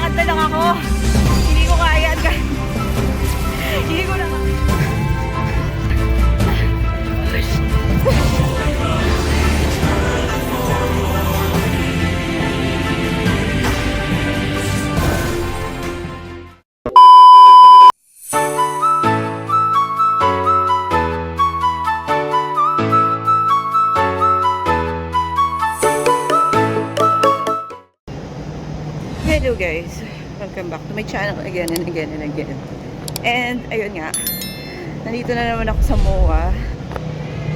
Maglalakad na lang ako. Hindi ko kaya. Hindi ko na kaya. Hello guys, welcome back to my channel again and again and again. And ayun nga, nandito na naman ako sa MOA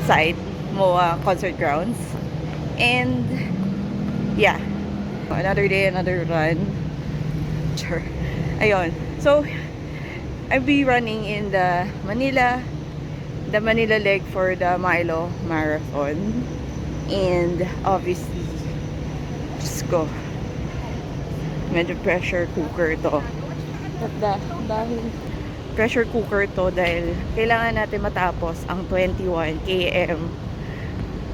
site, MOA Concert Grounds. And yeah, another day, another run. Sure. Ayun, so I'll be running in the Manila leg for the Milo Marathon. And obviously, just go. Medyo pressure cooker to. Dahil pressure cooker to dahil kailangan natin matapos ang 21 km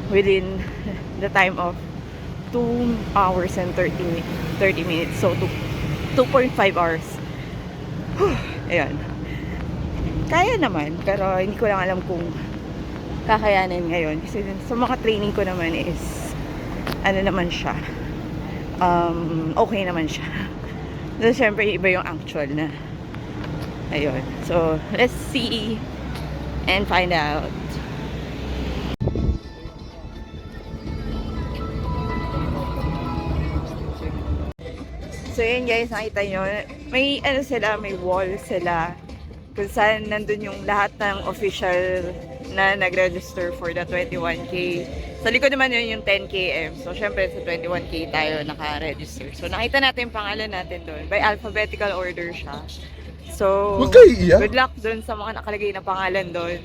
within the time of 2 hours and 30 minutes. So 2.5 hours. Ayan. Kaya naman, pero hindi ko lang alam kung kakayanin ngayon. Kasi sa mga training ko naman is ano naman siya, okay naman siya. So, syempre, iba yung actual na. Ayun. So, let's see and find out. So, yun guys, nakita nyo. May, ano sila, may wall sila. Kung saan nandun yung lahat ng official na nag-register for the 21K. Sa likod naman yun yung 10 km. So, syempre sa 21K tayo naka-register. So, nakita natin yung pangalan natin doon. By alphabetical order siya. So, good luck doon sa mga nakalagay na pangalan doon.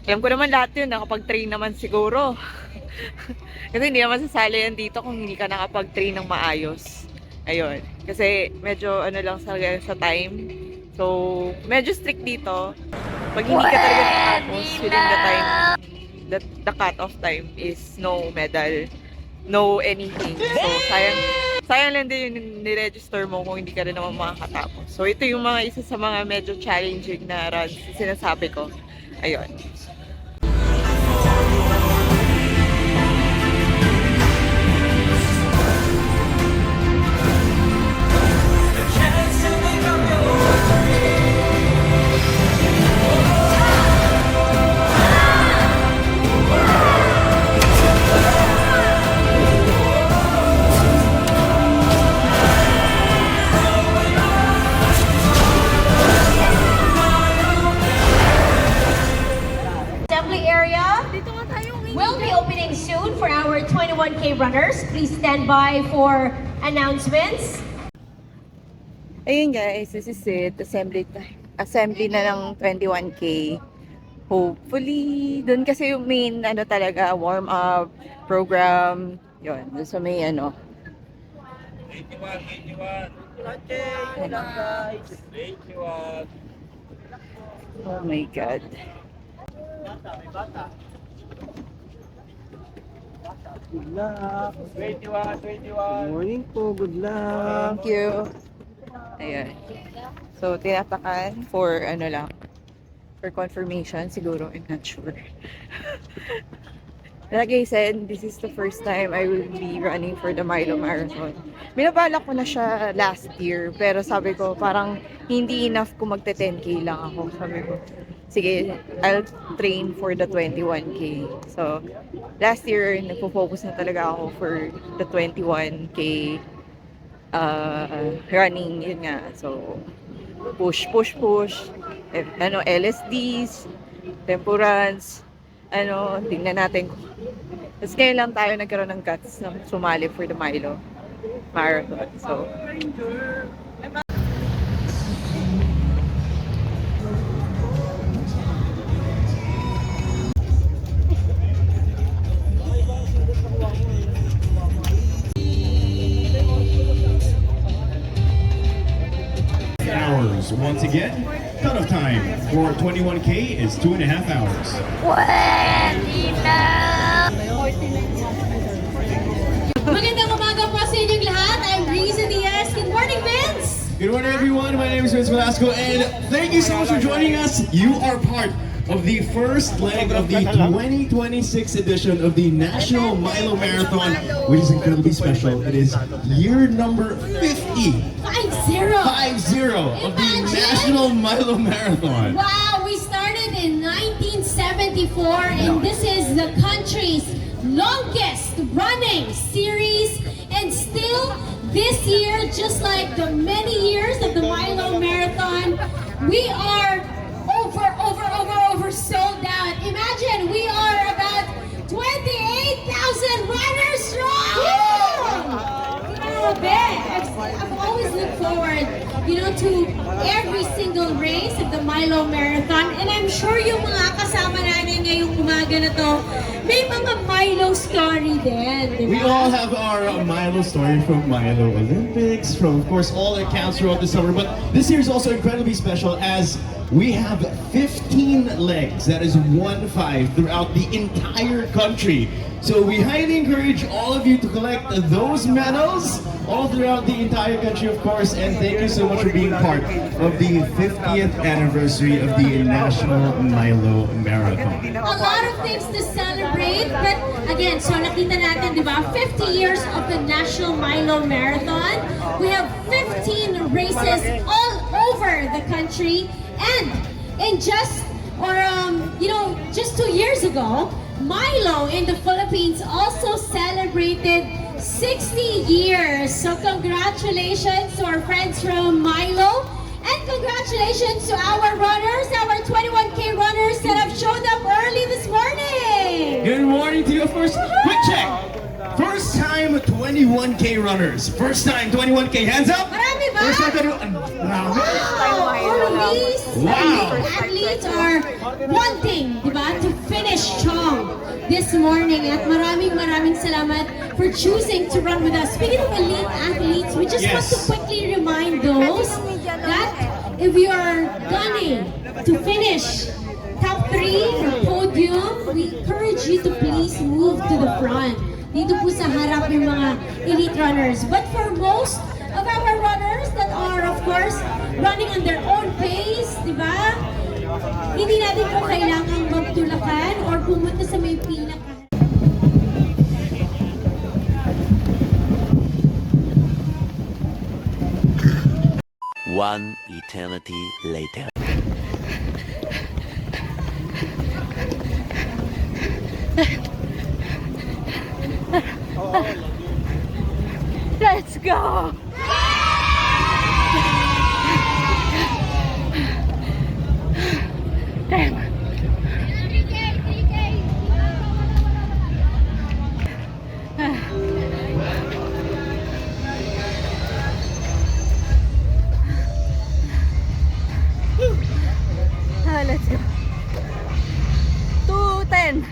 Alam ko naman lahat yun, nakapag-train naman siguro. Kasi hindi naman sasali yan dito kung hindi ka nakapag-train ng maayos. Ayun. Kasi medyo ano lang sa time. So, medyo strict dito. Pag hindi ka talaga nakatapos within the time, the cut-off time is no medal, no anything. So, sayang lang din yung niregister mo kung hindi ka rin naman makakatapos. So, ito yung mga isa sa mga medyo challenging na runs na sinasabi ko. Ayun. Will be opening soon for our 21K runners. Please stand by for announcements. Ayun guys, this is it. Assembly na ng 21K. Hopefully, dun kasi yung main ano talaga, warm up program. Yun, dun sa may ano. 21. Guys. 21. Oh my God. May bata. Good luck. 21. Morning po, good luck. Thank you. Ayan. So, tinatakan for ano lang, for confirmation siguro, I'm not sure. Like I said, this is the first time I will be running for the Milo Marathon. Binabalak ko na siya last year, pero sabi ko parang hindi enough kung magte-10K lang ako. Sabi ko, sige, I'll train for the 21K. So, last year, nagpo-focus na talaga ako for the 21K running, yun nga. So, push. Ano, LSDs, tempo runs, ano, tingnan natin. Tapos ngayon lang tayo nagkaroon ng guts na sumali for the Milo Marathon. So, hours. Once again, cutoff time for 21K is 2.5 hours. Magandang umaga po sa inyong lahat. I'm Breeze Diaz. Good morning, Good morning, everyone. My name is Vince Velasco, and thank you so much for joining us. You are part of the first leg of the 2026 edition of the National Milo Marathon, which is incredibly special. It is year number 50, 50 of the Imagine. National Milo Marathon. Wow, we started in 1974 and this is the country's longest running series, and still this year, just like the many years of the Milo Marathon, we are over sold out. Imagine we are about 28,000 runners strong! I've always looked forward, to every single race of the Milo Marathon, and I'm sure yung mga kasama namin ngayong umaga na to, may mga Milo story din, di We ba? all have our Milo story from Milo Olympics, from of course all accounts throughout the summer, but this year is also incredibly special as we have 15 legs, that is 1-5, throughout the entire country. So we highly encourage all of you to collect those medals all throughout the entire country, of course, and thank you so much for being part of the 50th anniversary of the National Milo Marathon. A lot of things to celebrate, but again, so nakita natin, di ba, 50 years of the National Milo Marathon. We have 15 races all over the country, and in just 2 years ago, Milo in the Philippines also celebrated 60 years. So congratulations to our friends from Milo, and congratulations to our runners, our 21K runners that have showed up early this morning. Good morning to you. First, quick check. First time 21K runners. First time 21K. Hands up. Marami ba? First time 21. Marami. All these Wow. athletes are wanting, di ba, to finish strong this morning. At maraming salamat for choosing to run with us. Speaking of elite athletes, we just want to Yes. quickly remind those that if you are gunning to finish top 3 or podium, we encourage you to please move to the front. Dito po sa harap yung mga elite runners. But for most of our runners that are, of course, running on their own pace, di ba? Hindi natin po kailangang magtulakan or pumunta sa may pinaka. One eternity later. Let's go! Damn. Let's go. 2:10.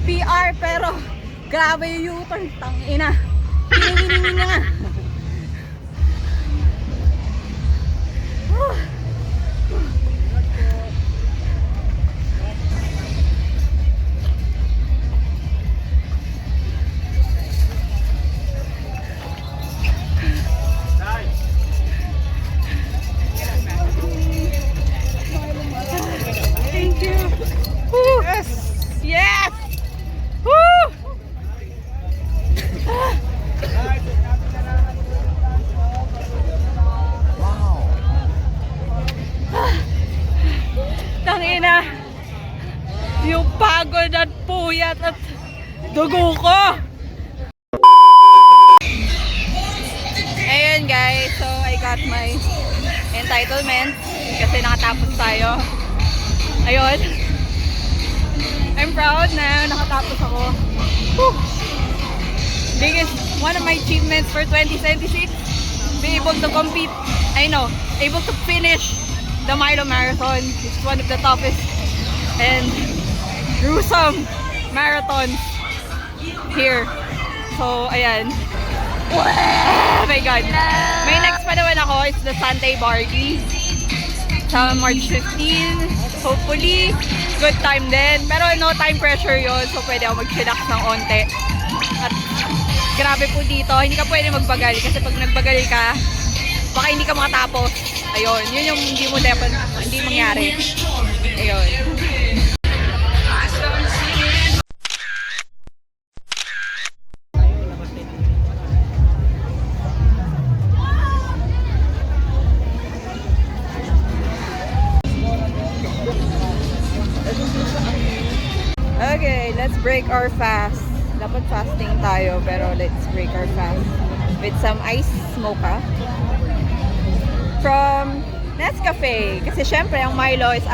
PR pero grabe yung U-turn. Tangina. Hinihiningin na nga. Thank you. Woo. Yes. Yes. Woo. Tangina. Yung pagod at puyat at dugo ko. Ayun guys, so I got my entitlement kasi nakatapos tayo. Ayun. I'm proud na nakatapos ako. Whew. One of my achievements for 2026, be able to compete, able to finish the Milo Marathon. It's one of the toughest and gruesome marathons here. So, ayan. Oh my God. May next pa naman ako. It's the Sante Bardi sa March 15. Hopefully, good time din. Pero no time pressure yon, so pwede ako mag-chillax ng onte. At grabe po dito, hindi ka pwede magbagal kasi pag nagbagal ka, baka hindi ka makatapos. Ayun, yun yung hindi mo dapat, hindi mangyari. Ayun. Okay, let's break our fast. Dapat fasting tayo, pero let's break our fast with some ice mocha from Nescafe. Kasi syempre, ang Milo is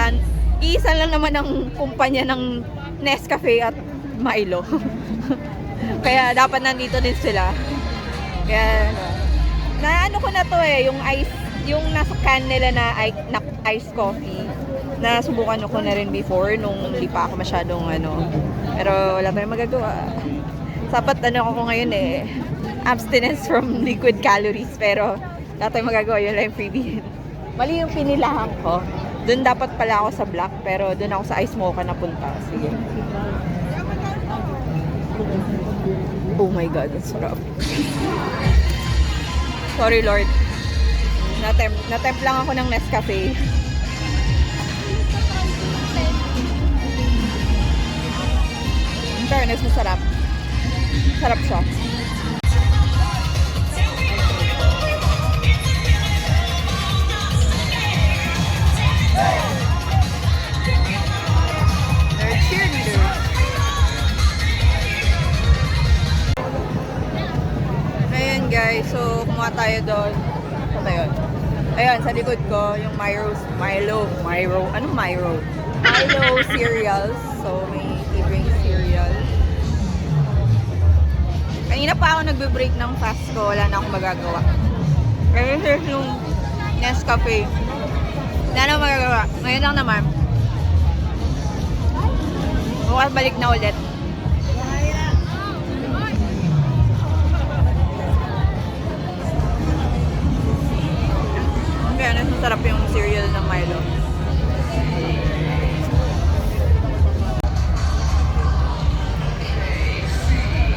isa lang naman ang kumpanya ng Nescafe at Milo. Kaya dapat nandito din sila. Kaya, ano ko na to yung ice, yung nasa can nila na ice coffee. Nasubukan ko na rin before nung hindi pa ako masyadong pero wala tayong magagawa. Sapat ako ngayon abstinence from liquid calories, pero wala tayong magagawa, yun lang yung freebie. Mali yung pinilahan ko. Doon dapat pala ako sa black, pero doon ako sa ice mocha napunta. Sige. Oh my God, ang sarap. Sorry Lord. Natempt lang ako ng Nescafe. In fairness, masarap. Sarap siya. They're cheerleaders. Ayan guys, so kumuha tayo doon. Ano yun? Ayan, sa likod ko, yung Milo cereals. So, may libreng cereal. Kanina pa ako nagbe-break ng fast ko, wala na akong magagawa. Kasi here's yung Nescafe. Wala na akong magagawa. Ngayon lang naman. Bukas balik na ulit. Kaya masarap yung cereal ng Milo.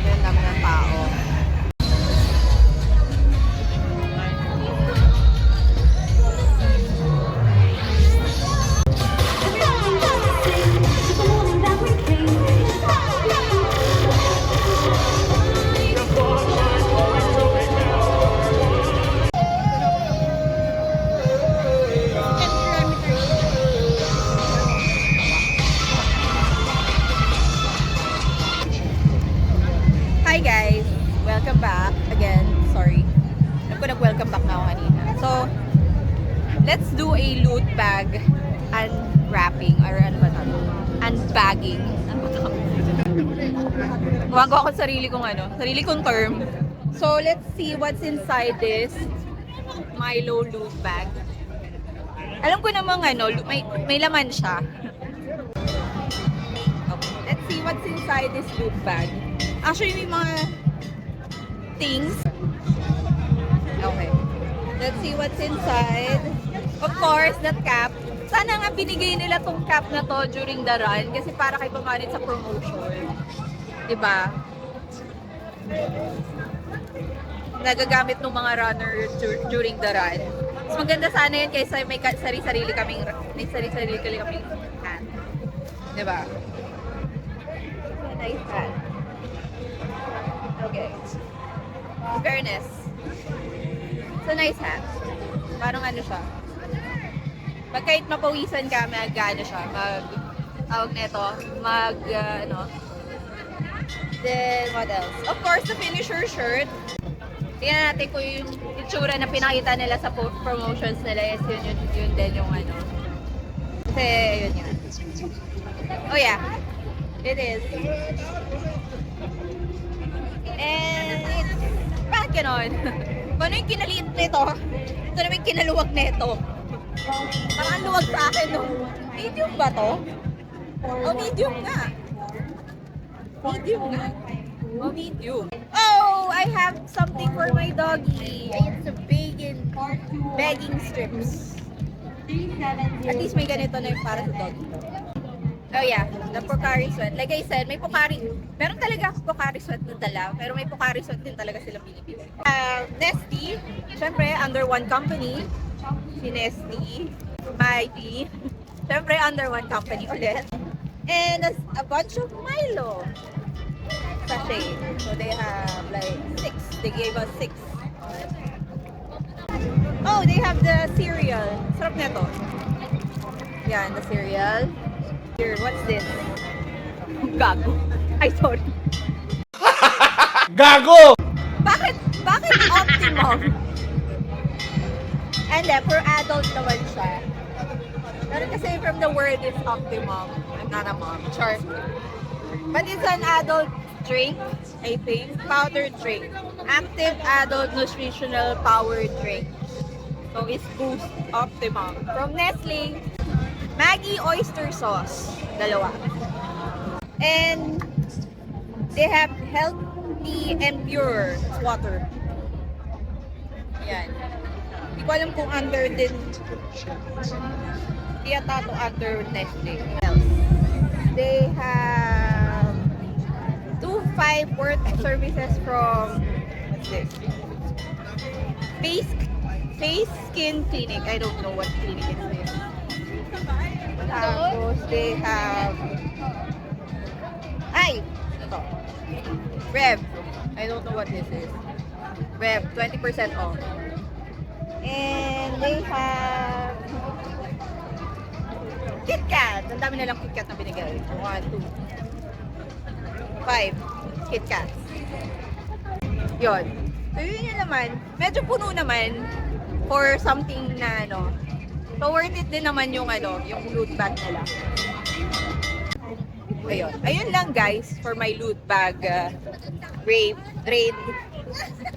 Ang dami ng tao. Hi guys! Welcome back again. Sorry. Alam ko nag-welcome back na ako kanina. So, let's do a loot bag unwrapping or ano ba ito? Unbagging. Ano ba ito? Gumagawa ko sarili kong term. So, let's see what's inside this Milo loot bag. Alam ko namang may laman siya. Okay. Let's see what's inside this loot bag. Actually, may mga things. Okay. Let's see what's inside. Of course, that cap. Sana nga binigay nila tong cap na to during the run kasi para kay pumanit sa promotion. Diba? Nagagamit ng mga runner during the run. Mas maganda sana yun kaysa may sarili-sarili kaming hat. Diba? Nice hat. Okay. Fairness. It's a nice hat. Parang siya. Pag kahit mapawisan ka, mag-ano siya. Tawag nito. Then, what else? Of course, the finisher shirt. Tingnan natin kung yung itsura na pinakita nila sa promotions nila is yun din yung Kasi, yun yan. Oh yeah. It is. And, bakit ganon? Paano yung kinaliit nito? Ito naman yung kinaluwag nito. Parang ang luwag sa akin, no? Medium ba to? Oh, medium nga. Medium nga. Oh, medium. Oh, I have something for my doggy. It's a begging strips. At least may ganito na yung para sa doggy. Oh yeah, the Pocari Sweat. Like I said, may Pocari. Meron talaga Pocari Sweat na dala, pero may Pocari Sweat din talaga silang binibili. Nesty, syempre under one company. Si Nesty, Maggie. Syempre under one company ulit. And a bunch of Milo. Sachet. So they have like 6. They gave us 6. Oh, they have the cereal. Sarap nito. Yan, the cereal. Here, what's this? Gago. Ay, sorry. Gago! Bakit Optimum? And then, for adult naman siya. Pero kasi from the word is Optimum. I'm not a mom. Char. But it's an adult drink, I think. Powdered drink. Active adult nutritional power drink. So, it's Boost Optimum. From Nestle, Maggie oyster sauce. Dalawa. And they have healthy and pure water. Yan. Hindi ko alam kung under din. Hindi yata to under Nestle. They have 2.5 worth of services from, what's this? Face Skin Clinic. I don't know what clinic is this. Tapos, they have, ito. Rev. I don't know what this is. Rev, 20% off. And they have KitKat. Ang dami nalang KitKat na binigay. 1, 2, 5 KitKats. Yun. So, yun yun naman. Medyo puno naman for something na ano. So, worth it din naman yung yung loot bag nila. Ayun. Ayun lang guys for my loot bag raid.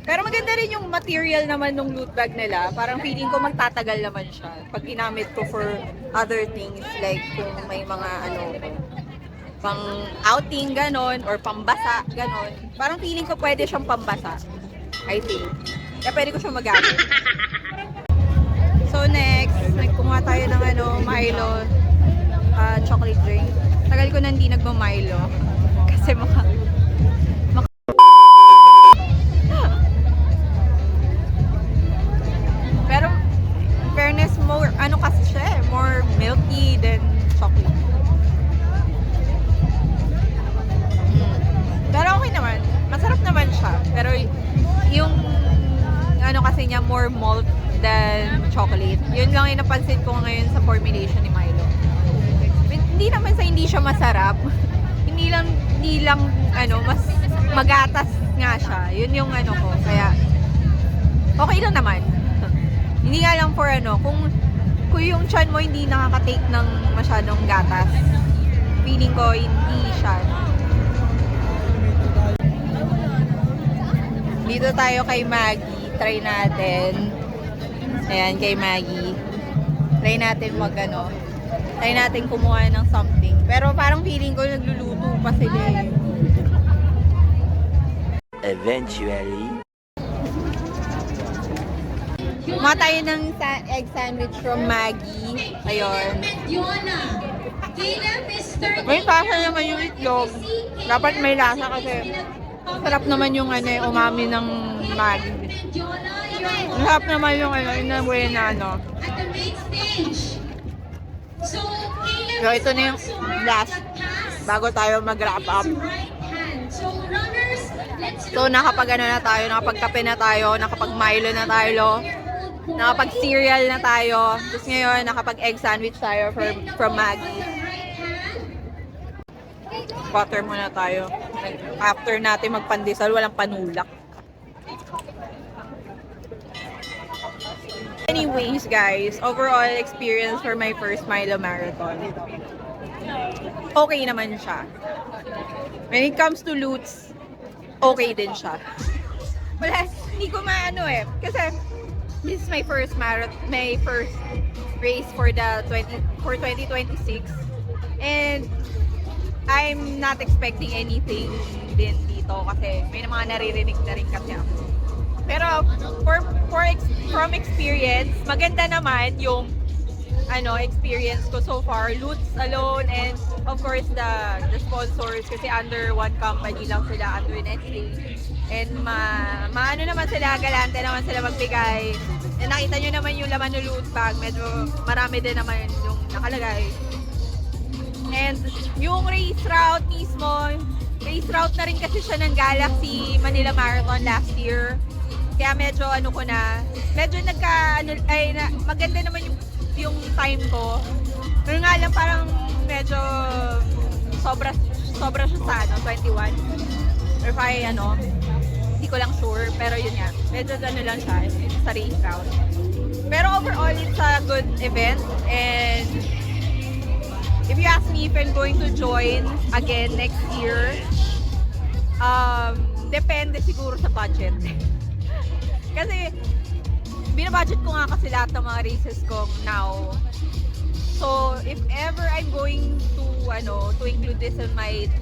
Pero maganda rin yung material naman ng loot bag nila. Parang feeling ko magtatagal naman siya pag ginamit ko for other things like kung may mga pang outing ganon or pambasa ganon. Parang feeling ko pwede siyang pambasa. I think. Kaya pwede ko siyang magamit. So next, nagkumuha tayo ng Milo chocolate drink. Tagal ko na hindi nagma-Milo kasi pero in fairness more kasi siya more milky than chocolate. Pero okay naman. Masarap naman siya. Pero yung kasi niya more malt than chocolate. Yun lang yung napansin ko ngayon sa formulation ni Milo. Hindi naman sa hindi siya masarap. hindi lang mas magatas nga siya. Yun yung ko. Kaya okay lang naman. Hindi nga lang for kung yung tiyan mo hindi nakaka-take ng masyadong gatas. Feeling ko hindi siya. Dito tayo kay Maggie. Try natin. Ayan, kay Maggie. Try natin try natin kumuha ng something. Pero parang feeling ko nagluluto pa sila eh. Eventually. Kumuha tayo ng egg sandwich from Maggie. Ayun. May lasa naman yung itlog. Dapat may lasa kasi sarap naman yung umami ng Maggie. Sarap naman yung inabuhay na So ito na yung last bago tayo mag-wrap up. So nakapag na tayo, nakapag-kape na tayo, nakapag-Milo na tayo, nakapag-cereal na tayo. Tapos ngayon nakapag-egg sandwich tayo from Maggie. Butter muna tayo. After natin magpandesal, walang panulak. Anyways, guys, overall experience for my first Milo Marathon. Okay naman siya. When it comes to loots, okay din siya. Wala, hindi ko kasi this is my first marathon, my first race for 2026. And I'm not expecting anything din dito kasi may mga naririnig na rin kasi ako. Pero from experience, maganda naman yung experience ko so far. Lutz alone and of course the sponsors kasi under one company lang sila, under Nestle. And maano naman sila, galante naman sila magbigay. And nakita nyo naman yung laman ng loot bag, medyo marami din naman yung nakalagay. And yung race route mismo, race route na rin kasi siya ng Galaxy Manila Marathon last year. Kaya medyo medyo maganda naman yung time ko. Pero nga lang parang medyo sobra siya sa 21. Or if hindi ko lang sure, pero yun nga, medyo lang siya sa race route. Pero overall, it's a good event, and if you ask me if I'm going to join again next year, depende siguro sa budget. Kasi, binabudget ko nga kasi lahat ng mga races ko now. So, if ever I'm going to include this in my,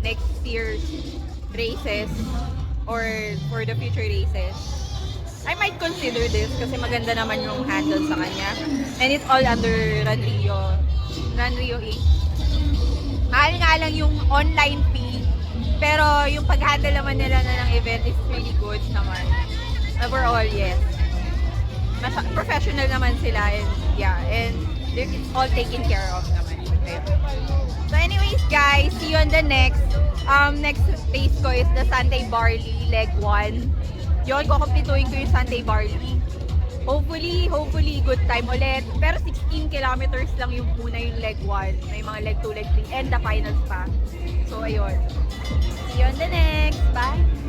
next year's races, or for the future races, I might consider this kasi maganda naman yung handle sa kanya. And it's all under Run Rio 8. Mahal nga lang yung online fee, pero yung pag-handle naman nila ng event is really good naman. Overall, yes. Professional naman sila, and and it's all taken care of naman. Okay. So anyways guys, see you on the next race ko is the Sunday Barley leg 1. Yun, kukumpletuhin ko yung Sunday Barley. Hopefully good time ulit. Pero 16 kilometers lang yung yung leg 1. May mga leg 2, leg 3, and the finals pa. So ayun. See you on the next. Bye!